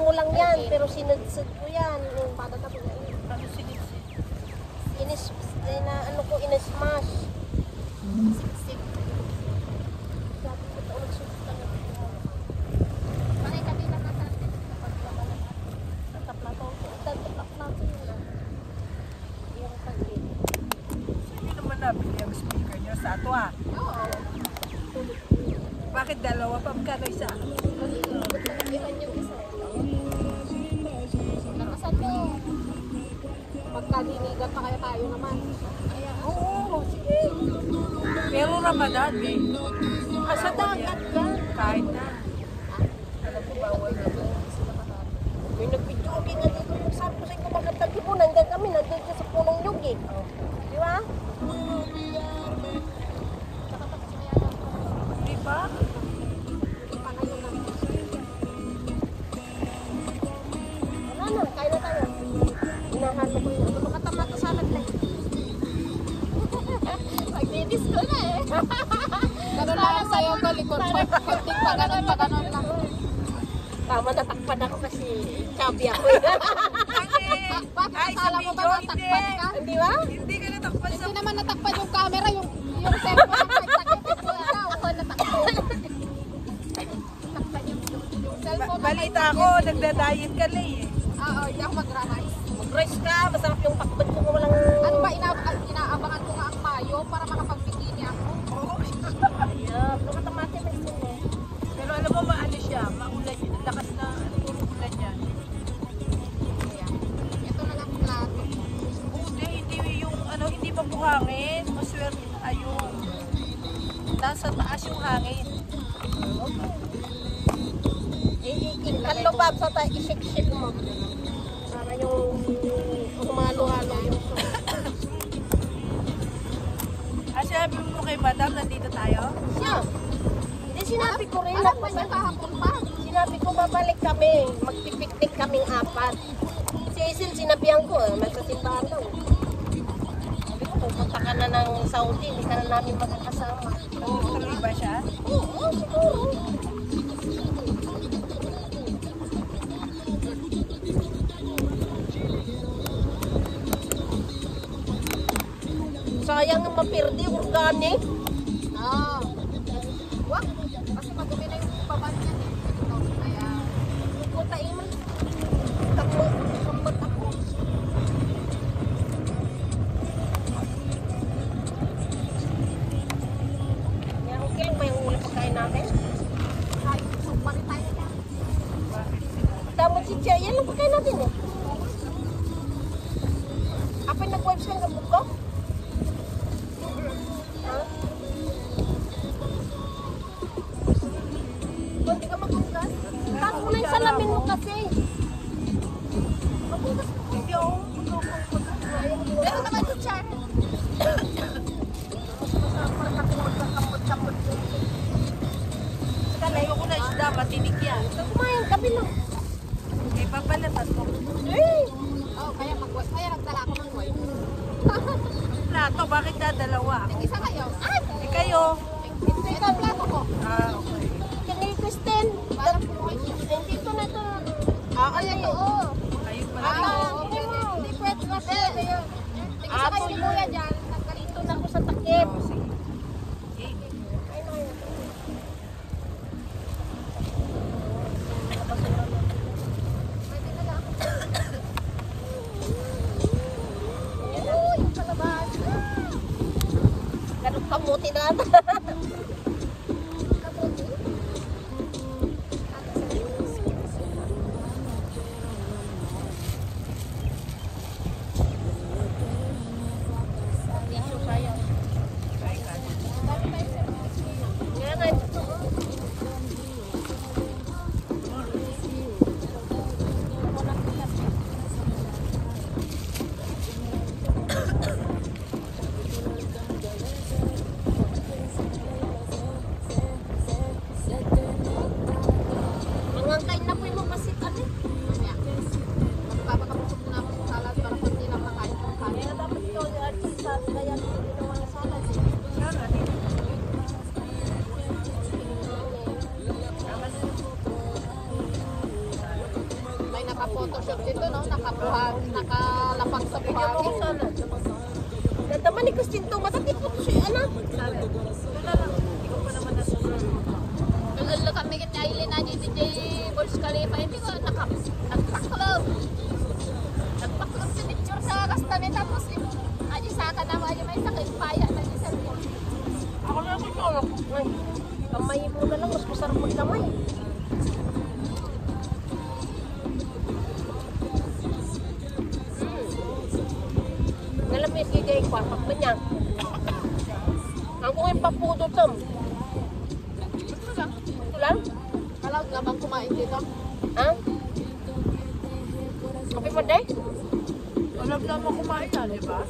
mo lang yan, pero sinadsid ko yan. Yung patatabi na yun. Ano sinipsip? Ano ko, inismash. Sip-sip. Sabi ko, ito nagsulit lang. Bakit kabila na natin? Tatap na ito yun. Yung pag-ibig. Hindi naman nabili ang speaker niyo sa ato ah. Oo. Bakit dalawa pa? Magkano isa? Iwan yung isa. Nakasan mo. Magkadinigan pa kaya tayo naman. Oo, sige. Pero Ramadan eh. Sa dagat ka. Kahit na. Alam ko bawal na to. May nag-jogging na dito. Sabi ko sa inyo, magkatabi mo. Nandiyan kami, nandiyan ka sa punong nyug eh. Di ba? Di ba? Wala na, kaya na tayo. Inahan mo ko yun. Ano makatama ka salad na eh. Magbibis ko na eh. Ganun lang sa'yo ko, likod mo. Kunting pa ganun lang. Tama, natakpan ako kasi chubby ako eh. Bakit Ay, akala sa mo ba video, natakpan ka? Hindi ba? Hindi ka natakpan sa... Hindi naman natakpan yung camera, yung cellphone. Nagtakpan mo ikaw. Ako natakpan. Natakpan yung cellphone. Balita ko, nagda-diet ka lang eh. Oo, hindi ako magra-rice. Mag-rice ka, masarap yung pakbet ko walang... Ano ba, inaabangan ko nga ang Mayo para makapag-bikini ako. Oo. Yeah, nakatamate may sin eh. Pero alam mo, maano siya, maulan yun. Ang lakas na ulan yan. Kaya, ito na lang plato. Hindi yung ano, hindi pa buhangin. Maswerte ayun. Nasa taas yung hangin. Kalubab sa tayo, isik-sik mo. Para yung humalo-halo yung... Sinabi mo kay madam, nandito tayo? Siya. Hindi, sinabi ko rin. Alam ba niya kahapon pa? Sinabi ko babalik kami. Magpipiknik kaming 4. Si Isil, sinabihan ko. May kasimbahan daw. Sabi ko, pupunta ka na ng Saudi. Hindi ka na namin magkakasama. Tuloy ba siya? Oo, siguro. Sayang ang mapirdi, organic. Oo. Wag. Kasi madumi na yung paban niya eh. Ito, kaya... Pupunta iman. Takbo, sumbat ako. Yan, okay lang ba yung ulit pagkain natin? Kahit sumpa rin tayo na. Damot si Chia, yan lang pagkain natin eh. Apa yung nag-wipes kang gabot ko? Ha? Kung di ka maghugas, taas mo na yung salamin mo kasi. Maghugas mo. Hindi ako. Meron naman si Chan. Talayo ko na isda, matinik yan. Kumain, gabi lang. May papalatas ko. Eh! Oo, kaya mag-wash. Kaya nagdala ako ng wipe. Plato, bakit dadalawa? Isa kayo. Ay! Eh kayo? Ito ang plato ko. Ah, okay. Kini Kristen. Para po kayo. Dito na ito. Ay, ay, Oo. Ayun pala. Hindi pwede na pwede yun. Isa kayo ni Kuya dyan. dito na ako sa takip. Oh, sige. Pwede na lang. Uy, yung kalabas. Ganun kamuti na ata. Kabuti. Nga nga. matatipot si anak. Ito na lang. Ikaw pa naman nasusunod. Lalo kami kita ilin na di DJ Burj Khalifa. Hindi ko nagpaklog. Nagpaklog si picture sa kastani. Tapos aji sa akin na aji may sakit. Paya na si Sir. Ako na ako ito. Ay, kamay mo na lang, mas masarap magkamay. Nalamit gigay ko, pag niya. Ang kung ipapudo tom. Ito lang. Ito lang? Allowed na bang kumain dito? Ha? Kape mo, day? Alam na mo kumain na, di ba?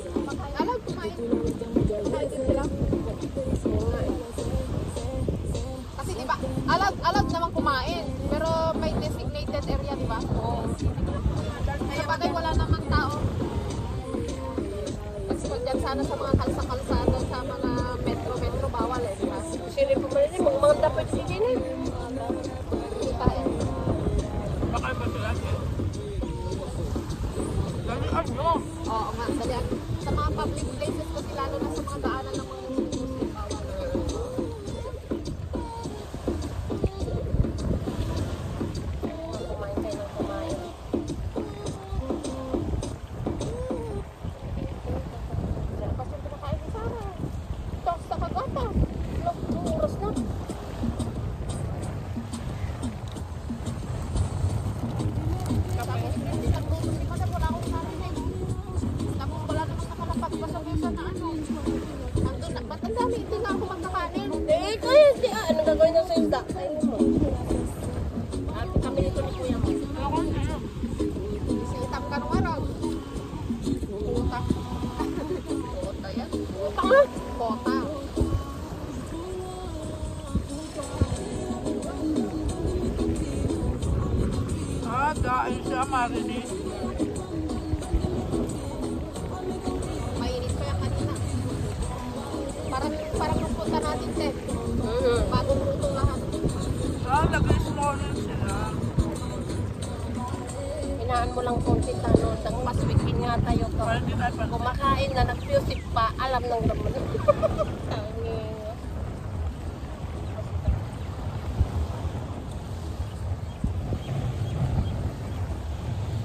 Allowed kumain. Kumain dito lang. Kasi di ba, allowed naman kumain. Pero may designated area, di ba? Oo. Sa bagay wala namang tao. Kasi kung dyan sana sa mga kalsa-kalsada, sa mga metro-metro, bawal eh, di ba? Siri po man din, mga dapat sige na. Hindi tayo. Baka iba sila. Dali ano? Oo nga, dali. Sa mga public places kasi lalo na sa mga daanan ng mga Muslim, bawal. Kumain kayo ng kumain. Kasi pinakain ni Sarah. Toast sa kagata. Anong oras na? Tapos hindi nagluto si Madam, wala akong narinig. Tapos wala naman nakalapag-basa-basa na ano. Nandun na, ba't ang dami? Hindi nga ako magkakanin. Eh, kaya di anong gagawin na sa isda? Ayun mo. Ate kami dito ni Kuya mo. Ako na. Isitam ka nung araw. Puta. Puta yan. Puta nga. Kota. Dahil siya marinig. Mainit pa yan kanina. Parang nung punta natin, Ted. Mhm. Bagong luto lahat. Nag-small sila. Hinaan mo lang konti ano, tang paswikin nga tayo to. Para hindi tayo pa. Kumakain na nag-music pa, alam ng laman. Tangin.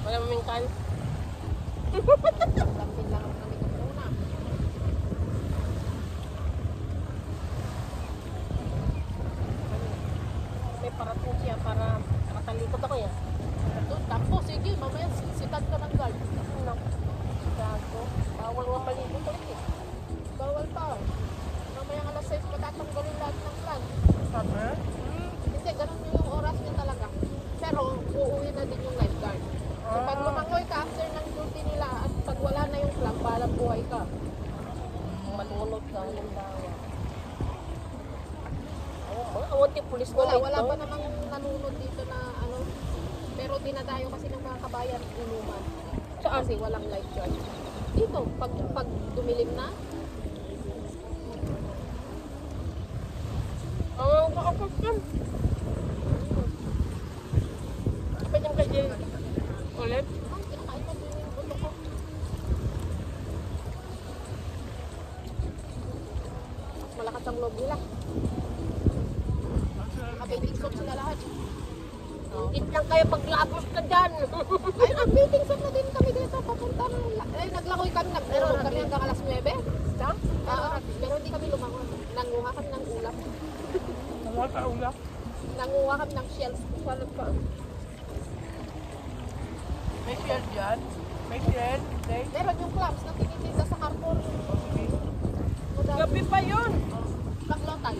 Wala mo mingkan? Lampin lang kami ng una. May parating siya para matalikod ako yan. Doon, tapos, sige, mamaya sitan ka ng guard. Ano? Gago. Bawal nga maligo ko eh. Bawal pa. Mamaya alas 6 patatanggalin lahat ng flag. Sabi? Hindi, ganun yung oras niya talaga. Pero uuwi na din yung lifeguard. So pag lumangoy ka after ng duty nila at pag wala na yung flag, balang buhay ka. Malunod ka ng dawa. Mga awanti pulis ko Wala pa namang nanunod dito na ano. Pero dinadayo kasi ng mga kabayan inuman. Saan? Kasi walang lifeguard. Dito, pag dumilim na, Ang kakapag yan. Kapag yung kayo ulit. ang kinakain na din yung ulo ko. Malakas ang loob nila. Nakabating suit sila lahat. Higit lang kayo paglabos ka dyan. Ay, nag-bating suit na din kami dito. Papunta ng... Ay, naglangoy kami. Naglaro kami hanggang alas 9. Ha? Pero hindi kami lumangon. Nanguha kami ng ulam. Mga kaulak. Nanguha kami ng shells. Paano pa? May shell dyan. May shell. Okay. Meron yung clubs na tinitinda sa Carrefour. Gabi pa yun. Baklotay.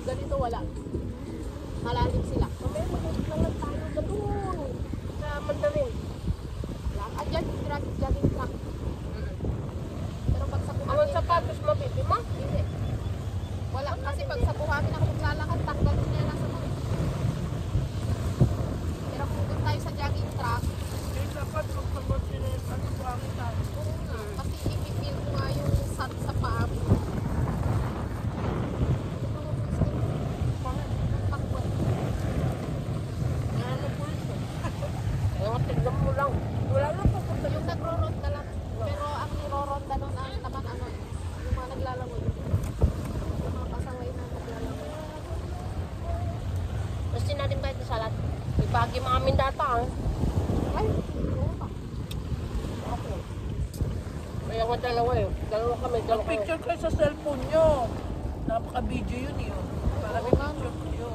Ganito wala. Malalim sila. Mamaya mag-ulangan tayo sa doon. Sa Mandarin. Andyan, jogging track. Pero pag sa Ang buhangin, sapatos mabiti mo? hindi. Wala. Kasi pag sa buhangin ako maglalakad, tanggal niya nasa mga. Pero kung doon tayo sa jogging track, Eh, dapat magpapot sila yung ano po ang tayo. oo nga. Kasi ipipil ko nga yung sat sa paa mo. Takbo. Ang tignan naglalangoy. Yung mga pasaway na naglalangoy. Gusto natin tayo sa salat. Ibagi mga amin data ah. Ay, oo pa. Ako. Kaya nga dalawa eh. Dalawa kami, dalawa kayo. Picture kayo sa cellphone nyo. Napaka-video yun eh. Para may picture kayo.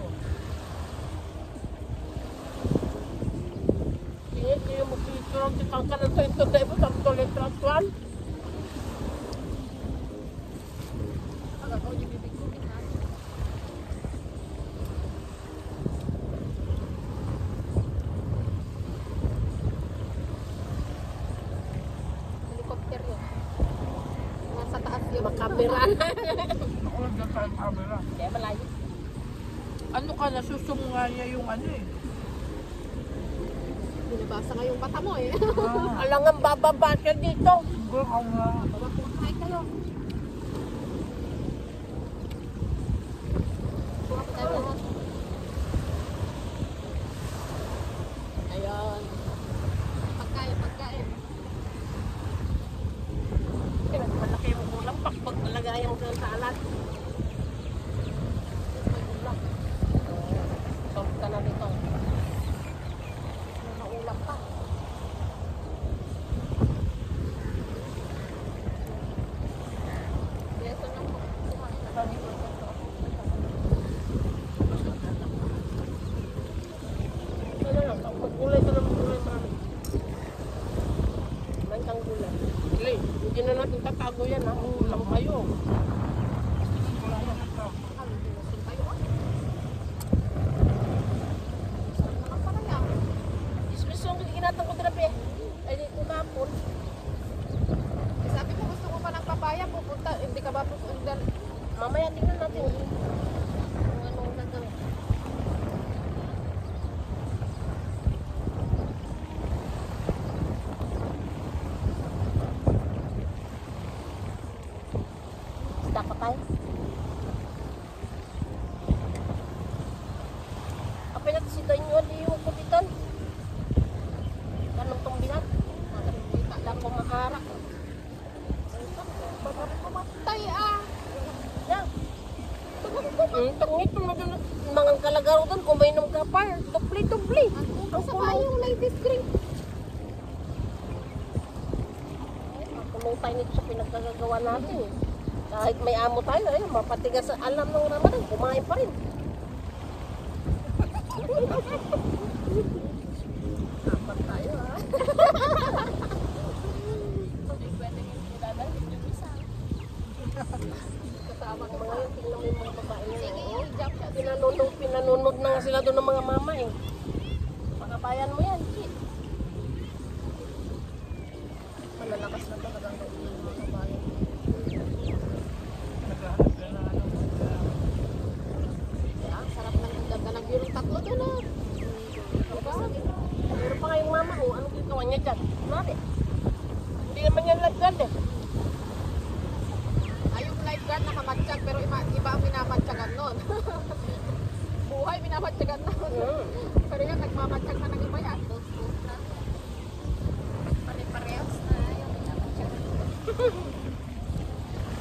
Hindi yung mag-picture ang kitang ka ng ito tayo mo. Tapos ulit transwan. Aga ko, yung bibig ko kita. Helicopter yun. Nasa taas yun. Makamera na. Ako lang dyan tayo camera. Kaya malayo. Ano ka, nasusumunga niya yung ano eh. Binabasa nga yung mata mo eh. Alangan bababa siya dito. Siguro ako nga. Ay kayo. Ayun. Pagkain, pagkain. Malaki yung ulam. Pakpag talaga yung salat. Soft ka na dito. Naulam pa. Yes, ano po? Kumain na. Ano lang, magkulay ka naman kulay marami. Mancang gulay. Gulay, hindi na natin tatago yan ha. Ulam kayo. Ismiso ang ginatang ko drabe. Ay, di ko kapon. Sabi ko gusto ko pa ng papaya, pupunta. Hindi ka ba pupunta? Mamaya tingnan natin. Kung anong gagawin. Isda pa tayo. Apa natin si Danyo, di yung kupitan. Ganong tumbihan. Kita lang ko makarak. Baka pumatay ah. Yan. Tangit mo na mga kalagaro doon, kumainom ka pa. Tupli-tupli. Ang saka yung ladies drink. Kumutay nito sa pinagkagagawa natin. Kahit may amo tayo, mapatigas sa alam ng Ramadan, kumain pa rin. Apat tayo ha. Kasama ng mga yun, tingnan mo yung mga babae niya. Pinanunod na nga sila doon ng mga mama eh. Pakabayan mo yan, Chi. Malalakas na talaga ang loob ng mga babae. Ang sarap ng ganda ng view ng tatlo doon ah. Diba? Meron pa kayong mama ko, anong gagawa niya dyan? Mami, hindi naman yan lagyan eh. Ay, yung lifeguard nakamatsyag pero iba ang minamatyagan nun. Buhay minamatyagan nun. Pero yan, nagmamatsyag na ng iba yan. Dos-dos na. Pare-parehas na yung minamatyagan.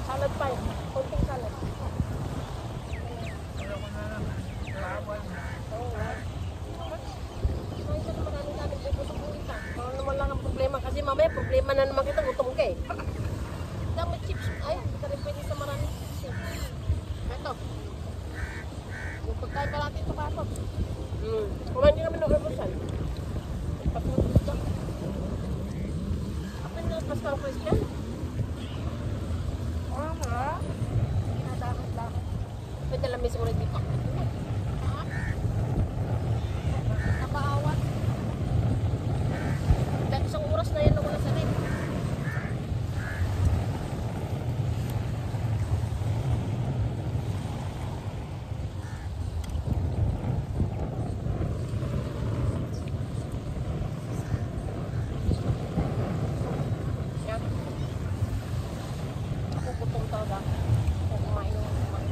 Salad pa yun. Konting salad. Kumain ka na maraming bubusog mo isa. Baka naman lang ang problema. Kasi mamaya problema na naman kita, gutom ka eh. Dami chips. Ay, hindi rin pwede sa maraming chips eh. Ito. Yung pagkain pa natin ito pasok. Kumain din kami ng almusal. Patutos ka. Apa yung nalapas ka ang question? Dinadamat-damat. Pwede lang miss ulit dito. Napaawat. Dahil isang oras na yan na wala sa rin. Yan. Ako gutom talaga. Ako kumain ng kumain.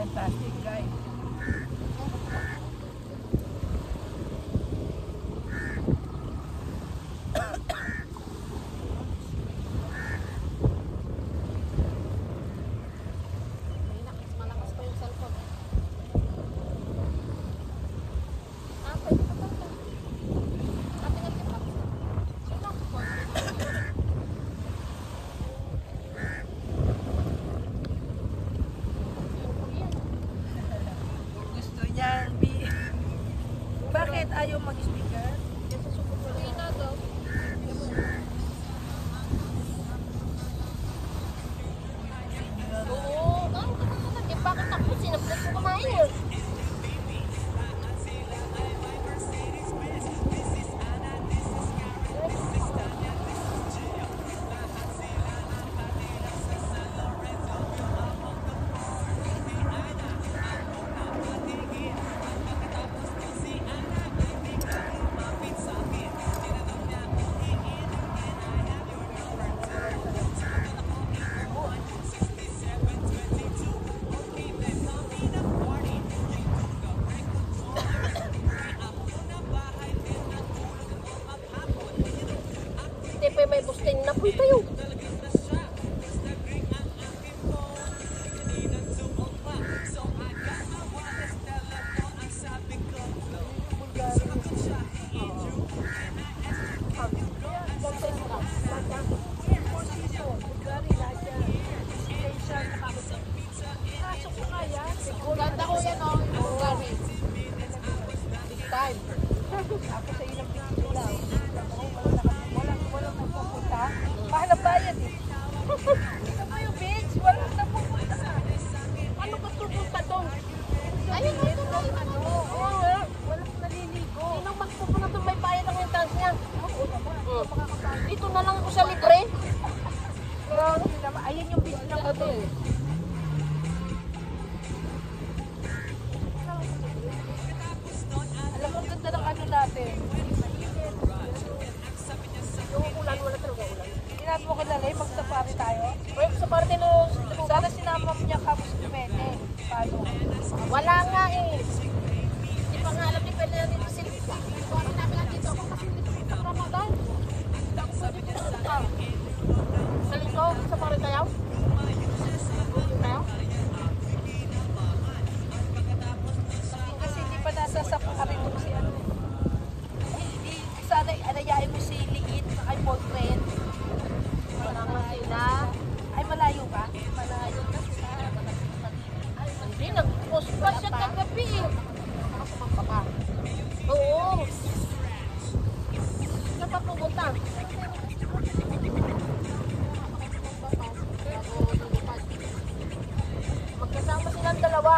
tayong plastic, guys. Malakas pa yung cellphone. Pwede pa ba? Tingnan kita. Sino? Gusto niyang Bakit ayaw mag-speaker? Hindi na daw. Oo, bakit ako sinaplit ko kumain yun? Hindi pa may bustin na po tayo. Ganda ko yan, oh. Bulgari. Big time. Ako sa ilang picture lang. Walang nagpupunta. Mahal ang bayad eh. Ito mo yung beach, walang nagpupunta. Ano ka tutunta doon? Ayun, ito na. Oo nga. Walang naliligo. Sinong magpupunta doon may bayad ang entrance niya? Oo naman. Dito na lang ako sa libre. Grabe naman. Ayan yung beach ng hotel. Alam mo, ganda ng ano natin. Yung ulan, wala talaga ulan. Kailangan mo kilala, mag-safari tayo. Uy, sa parte no, Sana sinama mo niya kapos kumete. Paano? wala nga eh. Di pa nga alam ni pwede na dito sila. Kung namin lang dito ako kasi dito sa Ramadan. Hindi ako pwede pumunta. Sa lito, sa parte tayo. Tayo? Kasi hindi pa nasa safari mo si ano. Hindi, sana anayain mo si Liit na kay boyfriend. Wala nga sila. Ay, malayo ba? Malayo na sila. Hindi, nag-post pa siya kagabi eh. Sumampa ka. Oo. Saan pa pupunta? Magkasama silang dalawa.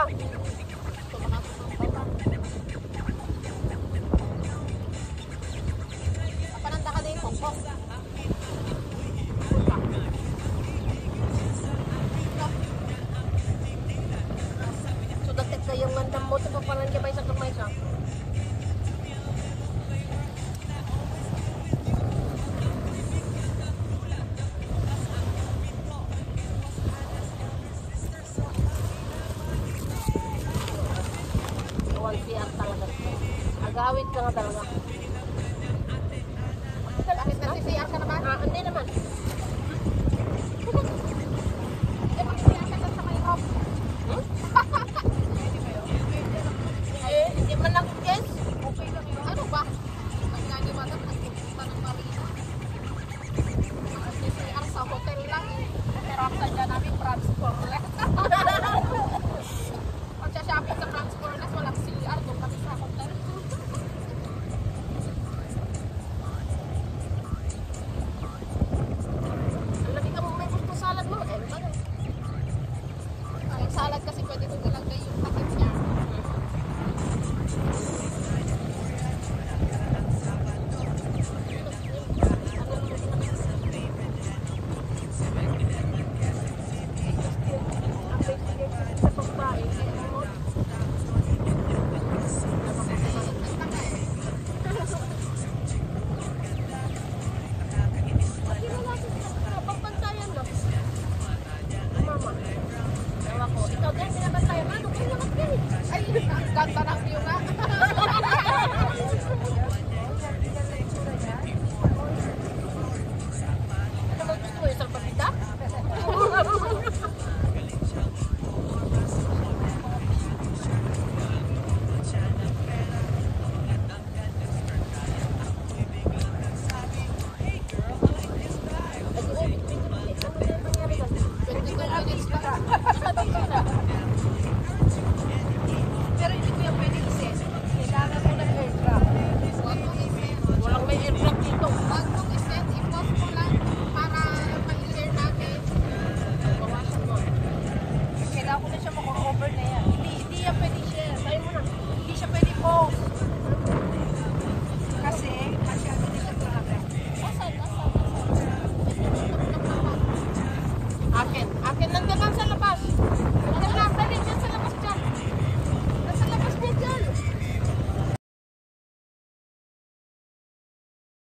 Kapananda ka din, Pongpong. So, dagat na yung ngandam mo. Ito pa parang siya may sakit may isa. Awal siya talaga. Agawit ka nga talaga. Bakit nasisiyan ka naman? Hindi naman. Eh, magsisiyan ka sa may off. Hindi man ako guess. Okay lang yun. Ano ba? Ang naniwagan, nagpupunta ng marina. Nasisiyan sa hotel lang eh. Pero ang sadya namin, Transformers. Pag-shopping sa Transformers, walang CR. Doon kami sa hotel. Ang lagi ka mo may gusto salad mo. Eh, ano? Ang salad kasi pwede ko ilagay yung takip niya. Ang basic sa pagbae. Pagbantayan lang. Mama. Ewan ko. Ikaw din, binabantayan. Ano na. Nakabidyo na.